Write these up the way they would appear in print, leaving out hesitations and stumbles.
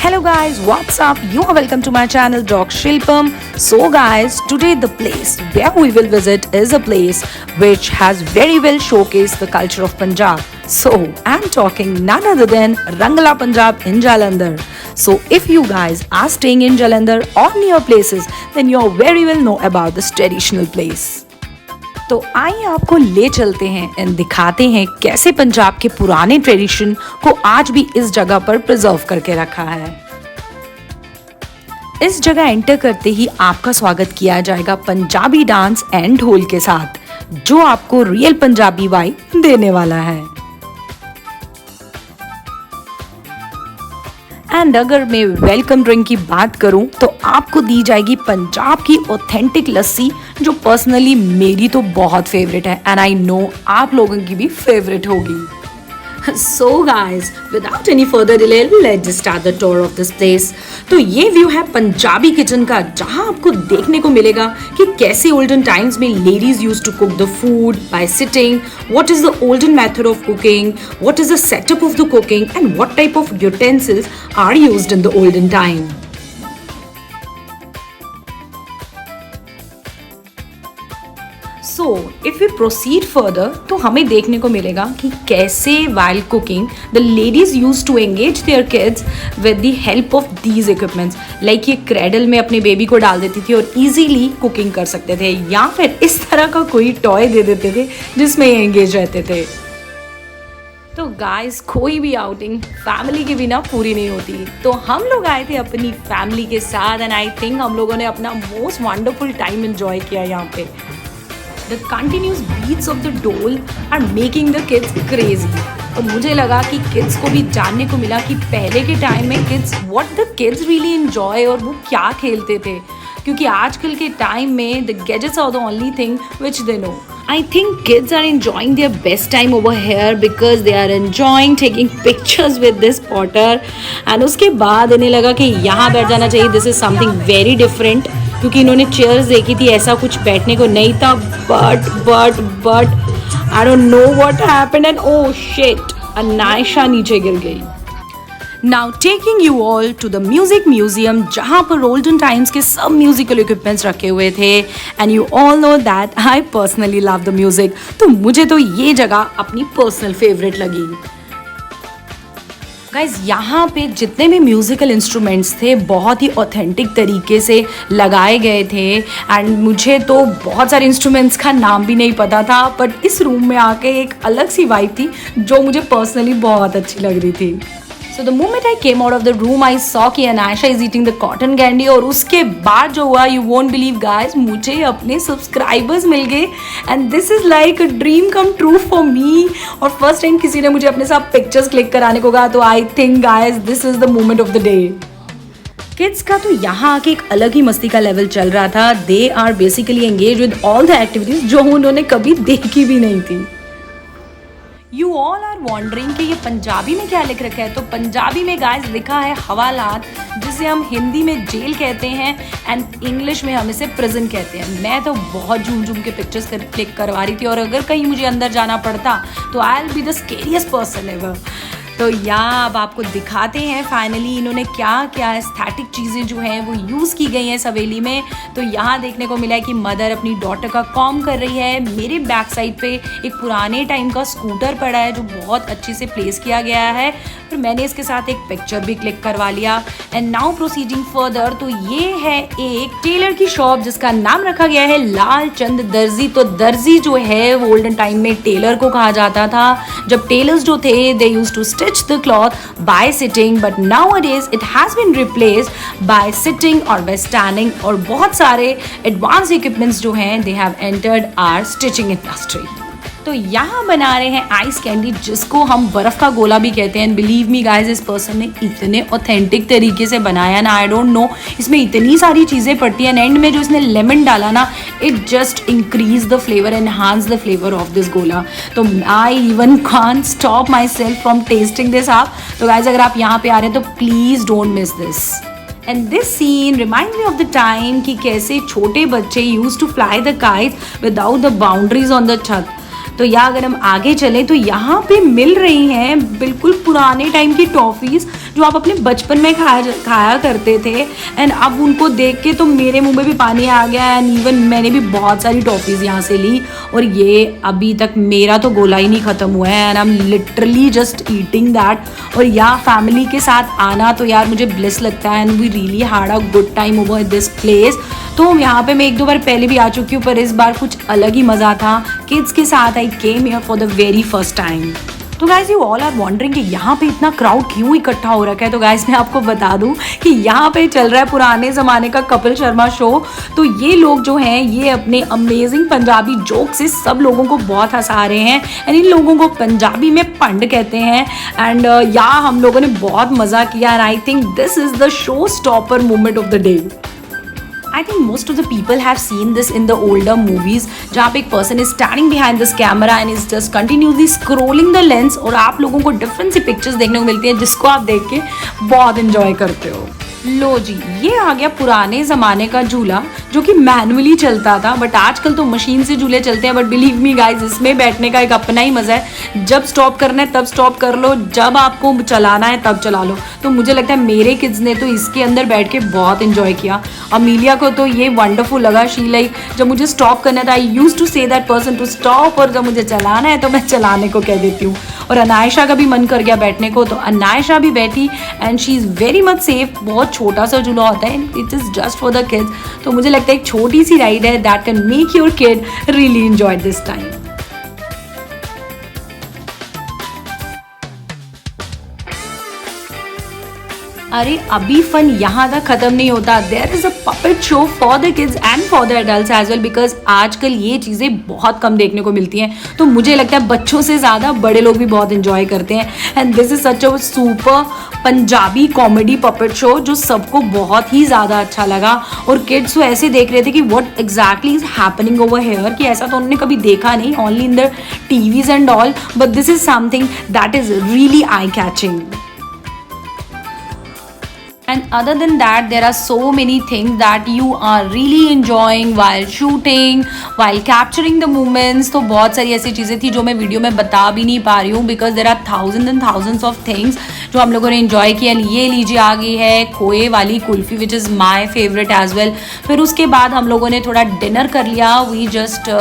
Hello guys, what's up? You are welcome to my channel Doc Shilpam. So guys, today the place where we will visit is a place which has very well showcased the culture of Punjab. So I'm talking none other than Rangla Punjab in Jalandhar. So if you guys are staying in Jalandhar or near places, then you very well know about this traditional place. तो आइए आपको ले चलते हैं and दिखाते हैं कैसे पंजाब के पुराने ट्रेडिशन को आज भी इस जगह पर प्रिजर्व करके रखा है। इस जगह एंटर करते ही आपका स्वागत किया जाएगा पंजाबी डांस एंड ढोल के साथ, जो आपको रियल पंजाबी वाइब देने वाला है। एंड अगर मैं वेलकम ड्रिंक की बात करूं तो आपको दी जाएगी पंजाब की ऑथेंटिक लस्सी, जो पर्सनली मेरी तो बहुत फेवरेट है एंड आई नो आप लोगों की भी फेवरेट होगी। So guys, without any further delay, let's just start the tour of this place. तो ये व्यू है पंजाबी किचन का, जहाँ आपको देखने को मिलेगा कि कैसे ओल्डन टाइम्स में ladies use to cook the food by sitting, what is the olden method of cooking, what is the setup of the cooking and what type of utensils are used in the olden time. So, if we proceed further, तो हमें देखने को मिलेगा कि कैसे while cooking the ladies used to engage their kids with the help of these equipments. Like ये cradle में अपने बेबी को डाल देती थी और easily cooking कर सकते थे, या फिर इस तरह का कोई टॉय दे देते थे जिसमें ये एंगेज रहते थे। तो गाइस, कोई भी आउटिंग फैमिली के बिना पूरी नहीं होती, तो हम लोग आए थे अपनी फैमिली के साथ एंड आई थिंक हम लोगों ने अपना मोस्ट वंडरफुल टाइम एंजॉय किया यहाँ पे। The continuous beats of the dole are making the kids crazy. तो मुझे लगा कि kids को भी जानने को मिला कि पहले के टाइम में kids what the kids really enjoy और वो क्या खेलते थे, क्योंकि आजकल के टाइम में the gadgets are the only thing which they know. I think kids are enjoying their best time over here because they are enjoying taking pictures with this potter and उसके बाद इन्हें लगा कि यहाँ बैठ जाना चाहिए, this is something very different, क्योंकि इन्होंने चेयर्स देखी थी, ऐसा कुछ बैठने को नहीं था। But I don't know what happened and oh shit, Anaisha नीचे गिर गई। Now taking you all to the music museum, जहाँ पर ओल्डन टाइम्स के सब म्यूजिकल इक्विपमेंट्स रखे हुए थे and you all know that I personally love the music, तो मुझे तो ये जगह अपनी पर्सनल फेवरेट लगी। गाइज, यहाँ पे जितने भी म्यूज़िकल इंस्ट्रूमेंट्स थे बहुत ही ऑथेंटिक तरीके से लगाए गए थे एंड मुझे तो बहुत सारे इंस्ट्रूमेंट्स का नाम भी नहीं पता था, बट इस रूम में आके एक अलग सी वाइब थी जो मुझे पर्सनली बहुत अच्छी लग रही थी। So the moment I came out of the room, I saw कि Anaysha is eating the cotton candy और उसके बाद जो हुआ, you won't believe guys, मुझे अपने सब्सक्राइबर्स मिल गए and this is like a dream come true for me। और फर्स्ट टाइम किसी ने मुझे अपने साथ पिक्चर्स क्लिक कराने को कहा, तो I think guys this is the moment of the day। Kids का तो यहाँ आके एक अलग ही मस्ती का लेवल चल रहा था। They are basically engaged with all the activities जो उन्होंने कभी देखी भी नहीं थी। You all are wondering कि ये पंजाबी में क्या लिख रखा है, तो पंजाबी में गाइस लिखा है हवालात, जिसे हम हिंदी में जेल कहते हैं एंड इंग्लिश में हम इसे प्रिजन कहते हैं। मैं तो बहुत झूम के पिक्चर्स क्लिक करवा रही थी और अगर कहीं मुझे अंदर जाना पड़ता तो I will be the scariest person ever. तो यहाँ अब आपको दिखाते हैं फाइनली इन्होंने क्या क्या एस्थेटिक चीज़ें जो हैं वो यूज़ की गई हैं इस हवेली में। तो यहाँ देखने को मिला है कि मदर अपनी डॉटर का कॉम कर रही है। मेरे बैक साइड पे एक पुराने टाइम का स्कूटर पड़ा है जो बहुत अच्छे से प्लेस किया गया है, फिर मैंने इसके साथ एक पिक्चर भी क्लिक करवा लिया। एंड नाउ प्रोसीडिंग फर्दर, तो ये है एक टेलर की शॉप जिसका नाम रखा गया है लाल चंद दर्जी। तो दर्जी जो है वो ओल्डन टाइम में टेलर को कहा जाता था, जब टेलर्स जो थे they used to stitch the cloth by sitting, but nowadays it has been replaced by sitting or by standing, और बहुत सारे advanced equipments जो हैं they have entered our stitching industry। तो यहाँ बना रहे हैं आइस कैंडी, जिसको हम बर्फ़ का गोला भी कहते हैं। बिलीव मी गाइज, इस पर्सन ने इतने ऑथेंटिक तरीके से बनाया ना, आई डोंट नो इसमें इतनी सारी चीज़ें पड़ती हैं। एंड में जो इसने लेमन डाला ना, it just increase the flavour, enhance the flavour of this गोला। तो I even can't stop my self from testing this आप। तो गाइज, अगर आप यहाँ पे आ रहे हैं तो please don't miss this. And this scene remind me of the time कि कैसे छोटे बच्चे use to fly the kites without the boundaries on the छत। तो या अगर हम आगे चलें तो यहाँ पे मिल रही हैं बिल्कुल पुराने टाइम की टॉफ़ीज़ जो आप अपने बचपन में खाया करते थे। एंड अब उनको देख के तो मेरे मुंह में भी पानी आ गया। एंड इवन मैंने भी बहुत सारी टॉफ़ीज़ यहाँ से ली और ये अभी तक मेरा तो गोला ही नहीं ख़त्म हुआ है। And I am literally just eating that. और या फैमिली के साथ आना तो यार मुझे ब्लिस लगता है। And we really had a good time over this place. तो यहाँ पे मैं एक दो बार पहले भी आ चुकी हूँ, पर इस बार कुछ अलग ही मज़ा था। किड्स के साथ I came here for the very first time. तो guys you all are wondering कि यहाँ पे इतना क्राउड क्यों इकट्ठा हो रखा है। तो गाइज मैं आपको बता दूँ कि यहाँ पे चल रहा है पुराने ज़माने का कपिल शर्मा शो। तो ये लोग जो हैं ये अपने अमेजिंग पंजाबी जोक से सब लोगों को बहुत हंसा रहे हैं। एंड इन लोगों को पंजाबी में पंड कहते हैं। एंड या हम लोगों ने बहुत मज़ा किया। And I think this is the show stopper moment of the day. I think most of the people have seen this in the older movies, जहाँ पे एक person is standing behind this camera and is just continuously scrolling the lens और आप लोगों को different सी pictures देखने को मिलती हैं जिसको आप देख के बहुत enjoy करते हो। लो जी, ये आ गया पुराने ज़माने का झूला जो कि मैनुअली चलता था, बट आजकल तो मशीन से झूले चलते हैं। बट बिलीव मी गाइज, इसमें बैठने का एक अपना ही मज़ा है। जब स्टॉप करना है तब स्टॉप कर लो, जब आपको चलाना है तब चला लो। तो मुझे लगता है मेरे किड्स ने तो इसके अंदर बैठ के बहुत इन्जॉय किया। अमीलिया को तो ये वंडरफुल लगा। शी लाइक जब मुझे स्टॉप करना था I use to say that person to stop, और जब मुझे चलाना है तो मैं चलाने को कह देती हूँ। और अनायशा का भी मन कर गया बैठने को, तो अनायशा भी बैठी and she is very much safe. बहुत छोटा सा झूला होता है, it is just for the kids. तो मुझे लगता है एक छोटी सी राइड है that can make your kid really enjoy this time. अरे अभी फन यहाँ तक खत्म नहीं होता। There is a puppet show for the kids and for the adults as well, because आजकल ये चीज़ें बहुत कम देखने को मिलती हैं। तो मुझे लगता है बच्चों से ज़्यादा बड़े लोग भी बहुत इंजॉय करते हैं। And this is such a super Punjabi comedy puppet show जो सबको बहुत ही ज़्यादा अच्छा लगा। और किड्स तो ऐसे देख रहे थे कि what exactly is happening over here, कि ऐसा तो उन्होंने कभी देखा नहीं, only in the TVs and all, but this is something that is really eye catching. And other than that, there are so many things that you are really enjoying while shooting, while capturing the moments. तो बहुत सारी ऐसी चीज़ें थी जो मैं video में बता भी नहीं पा रही हूँ, because there are thousands and thousands of things जो हम लोगों ने enjoy किया। ये लीजिए आ गई है खोए वाली kulfi which is my favorite as well। फिर उसके बाद हम लोगों ने थोड़ा डिनर कर लिया। We just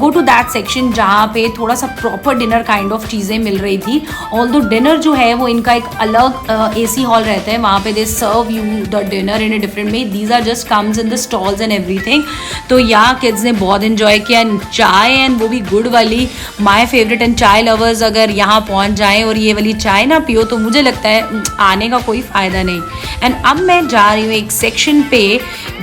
go to that section जहाँ पे थोड़ा सा प्रॉपर डिनर काइंड ऑफ चीज़ें मिल रही थी। ऑल्दो डिनर जो है वो इनका एक अलग AC हॉल रहता है, वहाँ पे दे serve you the dinner in a different way. These are just comes in the stalls and everything. तो यहाँ kids ने बहुत enjoy किया। चाय एंड वो भी गुड़ वाली, my favorite। एंड चाय लवर्स अगर यहाँ पहुँच जाएं और ये वाली चाय ना पियो तो मुझे लगता है आने का कोई फ़ायदा नहीं। एंड अब मैं जा रही हूँ एक सेक्शन पे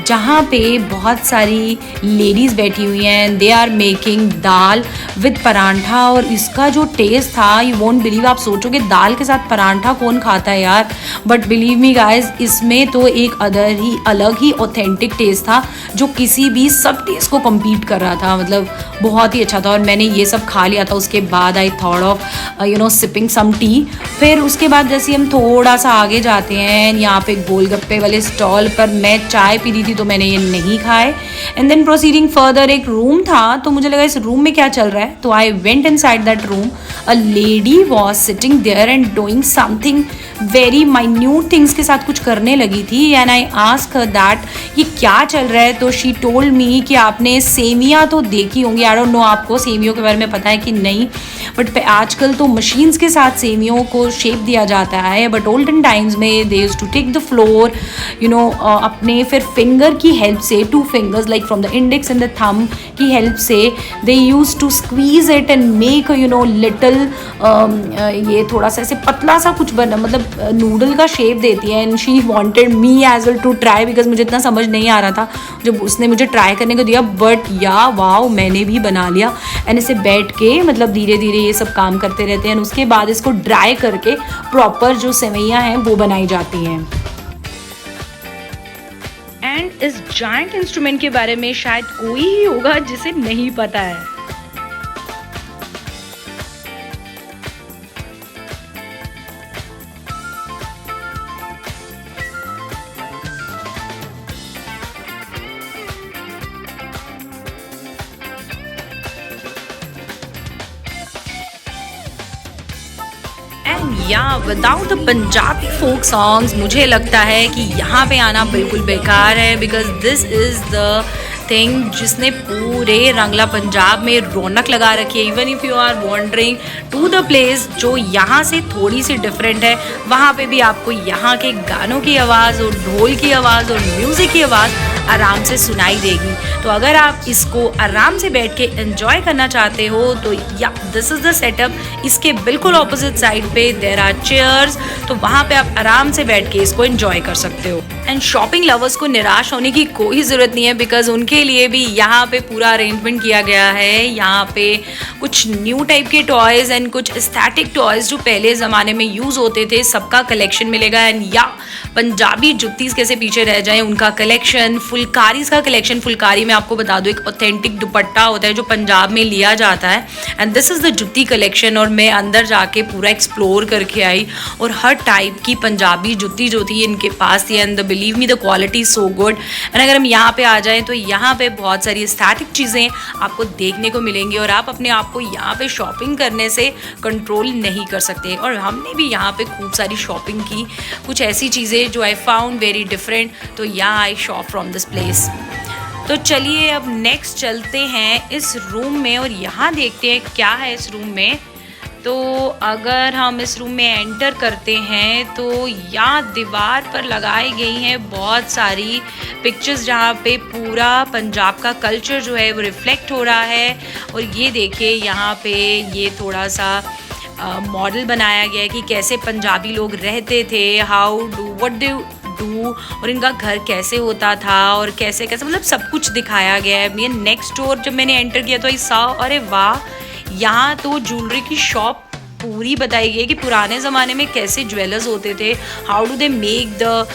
जहाँ पे बहुत सारी लेडीज़ बैठी हुई हैं and they are making dal with paratha. और इसका जो टेस्ट था यू वोंट बिलीव, आप सोचोगे दाल के साथ परांठा कौन खाता है यार, बट बिलीव मी गाइज इसमें तो एक अलग ही ऑथेंटिक टेस्ट था जो किसी भी सब टेस्ट को कम्पीट कर रहा था। मतलब बहुत ही अच्छा था। और मैंने ये सब खा लिया था। उसके बाद I thought of sipping some tea. फिर उसके बाद जैसे हम थोड़ा सा आगे जाते हैं, यहाँ पे गोलगप्पे वाले स्टॉल पर मैं चाय पी रही थी तो मैंने ये नहीं खाए। एंड देन प्रोसीडिंग फर्दर एक रूम था, तो मुझे लगा इस रूम में क्या चल रहा है, तो I went inside that room. A lady was sitting there and doing something very minute things के साथ कुछ करने लगी थी। And I ask her that ये क्या चल रहा है, तो शी टोल्ड मी कि आपने सेमियाँ तो देखी होंगी। आई डोंट नो आपको सेमियों के बारे में पता है कि नहीं, बट आजकल तो मशीन्स के साथ सेमियों को शेप दिया जाता है। बट ओल्डन टाइम्स में they used to take the floor अपने फिर फिंगर की हेल्प से, 2 fingers like from the index and the thumb की हेल्प से they use to squeeze it and make little ये थोड़ा सा ऐसे पतला सा कुछ बना, मतलब नूडल का शेप देती है। And she wanted me as well to try, because मुझे इतना समझ नहीं आ रहा था जब उसने मुझे ट्राई करने को दिया। बट या वाओ, मैंने भी बना लिया। एंड इसे बैठ के मतलब धीरे धीरे ये सब काम करते रहते हैं। उसके बाद इसको ड्राई करके प्रॉपर जो सेवैयाँ हैं वो बनाई जाती हैं। एंड इस जायंट इंस्ट्रूमेंट के बारे में शायद कोई ही होगा जिसे नहीं पता है। And yeah, without the Punjabi folk songs, मुझे लगता है कि यहाँ पे आना बिल्कुल बेकार है, because this is the thing जिसने पूरे रंगला पंजाब में रौनक लगा रखी है। Even if you are wondering to the place जो यहाँ से थोड़ी सी डिफरेंट है, वहाँ पे भी आपको यहाँ के गानों की आवाज़ और ढोल की आवाज़ और म्यूज़िक की आवाज़ आराम से सुनाई देगी। तो अगर आप इसको आराम से बैठ के एंजॉय करना चाहते हो तो या दिस इज़ द सेटअप। इसके बिल्कुल ऑपोजिट साइड पे देयर आर चेयर्स, तो वहाँ पे आप आराम से बैठ के इसको एंजॉय कर सकते हो। एंड शॉपिंग लवर्स को निराश होने की कोई ज़रूरत नहीं है, बिकॉज उनके लिए भी यहाँ पे पूरा अरेंजमेंट किया गया है। यहाँ पे कुछ न्यू टाइप के टॉयज़ एंड कुछ एस्थेटिक टॉयज़ जो पहले ज़माने में यूज़ होते थे, सबका कलेक्शन मिलेगा। एंड या पंजाबी जुत्तीज़ कैसे पीछे रह जाएं, उनका कलेक्शन, फुलकारीज़ का कलेक्शन। फुलकारी में आपको बता दूं एक ऑथेंटिक दुपट्टा होता है जो पंजाब में लिया जाता है, एंड दिस इज़ द जुत्ती कलेक्शन। और मैं अंदर जाके पूरा एक्सप्लोर करके आई और हर टाइप की पंजाबी जुत्ती जो थी इनके पास थी, and believe me the quality is so good. And अगर हम यहाँ पे आ जाएँ तो यहाँ पे बहुत सारी एस्थेटिक चीज़ें आपको देखने को मिलेंगी और आप अपने आप को यहाँ पे शॉपिंग करने से कंट्रोल नहीं कर सकते। और हमने भी यहाँ पे खूब सारी शॉपिंग की, कुछ ऐसी चीज़ें जो आई फाउंड वेरी डिफरेंट, तो यहाँ आई शॉप फ्रॉम दिस प्लेस। तो चलिए अब नेक्स्ट चलते हैं इस रूम में और यहाँ देखते हैं क्या है इस रूम में। तो अगर हम इस रूम में एंटर करते हैं तो यहाँ दीवार पर लगाई गई हैं बहुत सारी पिक्चर्स जहाँ पे पूरा पंजाब का कल्चर जो है वो रिफ्लेक्ट हो रहा है। और ये देखिए यहाँ पे ये थोड़ा सा मॉडल बनाया गया है कि कैसे पंजाबी लोग रहते थे, व्हाट डू और इनका घर कैसे होता था और कैसे कैसे मतलब सब कुछ दिखाया गया है। ये नेक्स्ट डोर जब मैंने एंटर किया तो आई सॉ, अरे वाह, यहाँ तो ज्वेलरी की शॉप पूरी बताई गई है कि पुराने ज़माने में कैसे ज्वेलर्स होते थे, how do they make the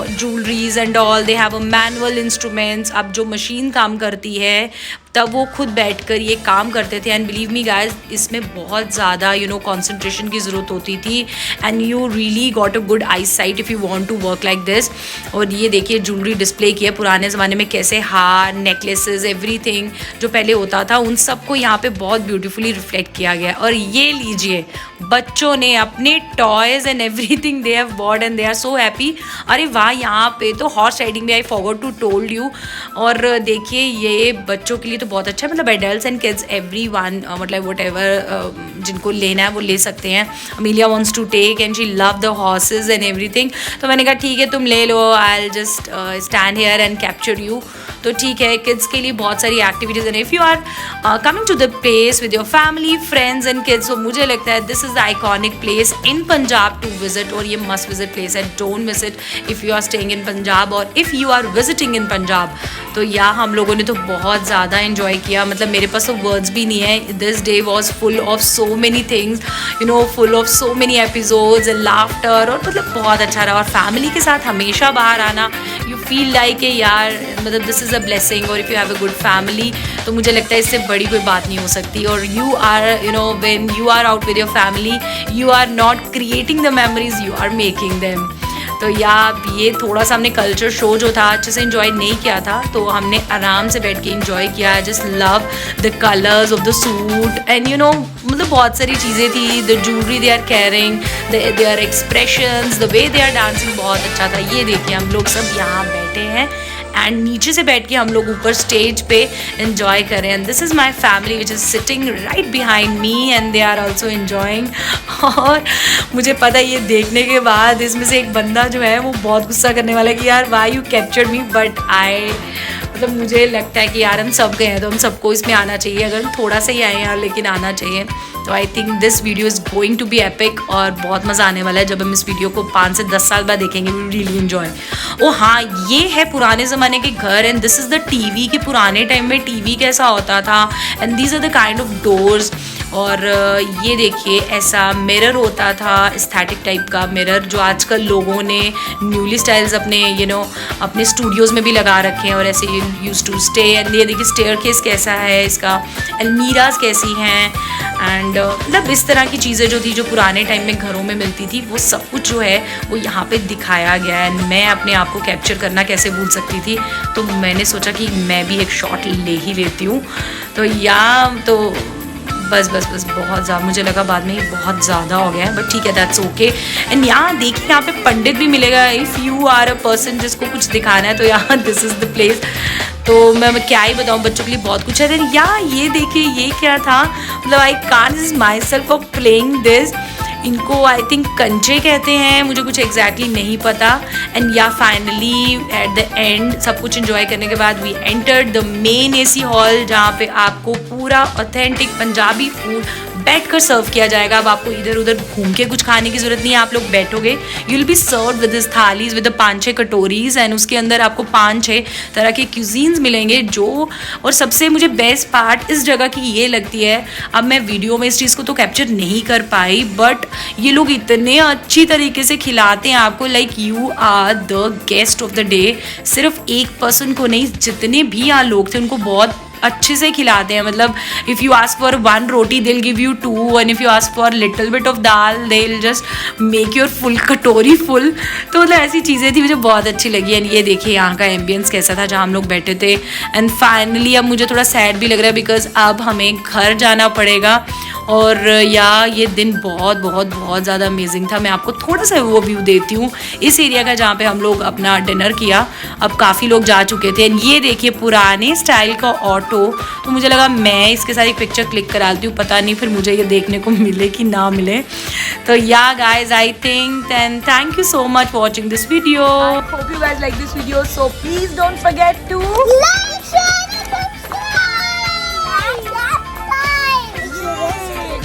jewelleries and all. They have a manual instruments. अब जो मशीन काम करती है तब वो खुद बैठकर ये काम करते थे। एंड बिलीव मी गाइस, इसमें बहुत ज़्यादा कंसंट्रेशन की ज़रूरत होती थी, and you really got a good eyesight if you want to work like this. और ये देखिए ज्वेलरी डिस्प्ले की है पुराने ज़माने में, कैसे हार, नेकलेसेस, एवरीथिंग जो पहले होता था उन सबको यहाँ पे बहुत ब्यूटीफुली रिफ्लेक्ट किया गया है। और ये लीजिए, बच्चों ने अपने toys and everything they have bought and they are so happy. अरे वाह, यहाँ पे तो हॉर्स राइडिंग भी, I forgot to told you. और देखिए ये बच्चों के लिए तो बहुत अच्छा है, मतलब एडल्ट्स एंड किड्स एवरीवन, मतलब वट एवर जिनको लेना है वो ले सकते हैं। Amelia wants to take and she love the horses and everything, तो मैंने कहा ठीक है तुम ले लो, I will just stand here and capture you. तो ठीक है, किड्स के लिए बहुत सारी एक्टिविटीज़ हैं। If you are coming to the place with your family, friends and kids, तो मुझे लगता है this is the iconic place in Punjab to visit, और ये मस्ट विजिट प्लेस है। Don't miss it if you are staying in Punjab और if you are visiting in Punjab. तो या हम लोगों ने तो बहुत ज़्यादा इन्जॉय किया, मतलब मेरे पास तो वर्ड्स भी नहीं है। This day was full of so many things, full of so many episodes and laughter, और मतलब बहुत अच्छा रहा। और फैमिली के साथ हमेशा बाहर आना, यू फील लाइक ए यार, मतलब दिस इज़ अ ब्लेसिंग। और if you have a good family तो मुझे लगता है इससे बड़ी कोई बात नहीं हो सकती। और you are when you are out with your family, you are not creating the memories, you are making them. तो ये थोड़ा सा हमने कल्चर शो जो था अच्छे से इन्जॉय नहीं किया था, तो हमने आराम से बैठ के इन्जॉय किया। Just love the colours of the suit and मतलब बहुत सारी चीज़ें थी, the jewellery they are carrying, their expressions, the way they are dancing, बहुत अच्छा था। ये देखिए हम लोग सब यहाँ बैठे हैं एंड नीचे से बैठ के हम लोग ऊपर स्टेज पे एंजॉय कर रहे हैं। This is my family which is sitting right behind me and they are also enjoying. और मुझे पता है ये देखने के बाद इसमें से एक बंदा जो है वो बहुत गुस्सा करने वाला है कि यार why you captured me, but मतलब मुझे लगता है कि यार हम सब गए हैं तो हम सबको इसमें आना चाहिए, अगर हम थोड़ा सा ही आए हैं लेकिन आना चाहिए। तो I think this video is going to be epic और बहुत मज़ा आने वाला है जब हम इस वीडियो को 5 से 10 साल बाद देखेंगे। We really enjoy. ओ हाँ, ये है पुराने ज़माने के घर and this is the TV, कि पुराने टाइम में टीवी कैसा होता था and these are the kind of doors. और ये देखिए ऐसा मिरर होता था, एस्थेटिक टाइप का मिरर, जो आजकल लोगों ने न्यूली स्टाइल्स अपने अपने स्टूडियोज़ में भी लगा रखे हैं और ऐसे यूज टू स्टे। एंड ये देखिए स्टेयरकेस कैसा है इसका, अलमीराज कैसी हैं, एंड मतलब इस तरह की चीज़ें जो थी जो पुराने टाइम में घरों में मिलती थी वो सब कुछ जो है वो यहाँ पे दिखाया गया है। एंड मैं अपने आप को कैप्चर करना कैसे भूल सकती थी, तो मैंने सोचा कि मैं भी एक शॉट ले ही लेती हूँ। तो बस बस बस बहुत ज़्यादा, मुझे लगा बाद में ये बहुत ज़्यादा हो गया है, बट ठीक है, दैट्स ओके। एंड यहाँ देखिए, यहाँ पे पंडित भी मिलेगा if you are a person जिसको कुछ दिखाना है, तो यहाँ दिस इज़ द प्लेस। तो मैं क्या ही बताऊँ, बच्चों के लिए बहुत कुछ है। देन या ये देखिए, ये क्या था, मतलब I can't resist my self of playing this. इनको आई थिंक कंचे कहते हैं, मुझे कुछ एग्जैक्टली नहीं पता। एंड या फाइनली एट द एंड सब कुछ एंजॉय करने के बाद we entered the main AC hall, जहाँ पे आपको पूरा ऑथेंटिक पंजाबी फूड बैठकर सर्व किया जाएगा। अब आपको इधर उधर घूम के कुछ खाने की जरूरत नहीं है, आप लोग बैठोगे, you will be serve with this thalis with 5-6 katoris, and उसके अंदर आपको 5-6 तरह के क्यूजीन्स मिलेंगे। जो और सबसे मुझे बेस्ट पार्ट इस जगह की ये लगती है, अब मैं वीडियो में इस चीज़ को तो कैप्चर नहीं कर पाई, बट ये लोग इतने अच्छी तरीके से खिलाते हैं आपको, like you are the guest of the day. सिर्फ एक पर्सन को नहीं, जितने भी यहाँ लोग थे उनको बहुत अच्छे से खिलाते हैं। मतलब if you ask for 1 roti they will give you 2, and if you ask for little bit of dal they will just make your full कटोरी फुल। तो मतलब ऐसी चीज़ें थी, मुझे बहुत अच्छी लगी। एंड ये देखिए यहाँ का एम्बियंस कैसा था जहाँ हम लोग बैठे थे। एंड फाइनली अब मुझे थोड़ा सैड भी लग रहा है, बिकॉज अब हमें घर जाना पड़ेगा। और या ये दिन बहुत बहुत बहुत ज़्यादा अमेजिंग था। मैं आपको थोड़ा सा वो व्यू देती हूँ इस एरिया का जहाँ पे हम लोग अपना डिनर किया। अब काफ़ी लोग जा चुके थे। ये देखिए पुराने स्टाइल का ऑटो, तो मुझे लगा मैं इसके साथ एक पिक्चर क्लिक करा देती हूँ, पता नहीं फिर मुझे ये देखने को मिले कि ना मिले। तो yeah guys I think and thank you so much for watching this video. I hope you guys like this video, so please don't forget to Like, share, and subscribe.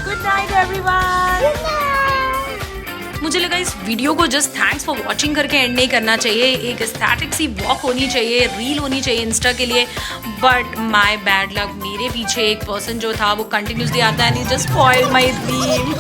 Good night everyone. Good night. मुझे लगा इस video को just thanks for watching करके end नहीं करना चाहिए। एक aesthetic सी walk होनी चाहिए, रील होनी चाहिए इंस्टा के लिए, बट माई बैड लक, मेरे पीछे एक पर्सन जो था वो कंटिन्यूसली आता है and he just spoiled my dream.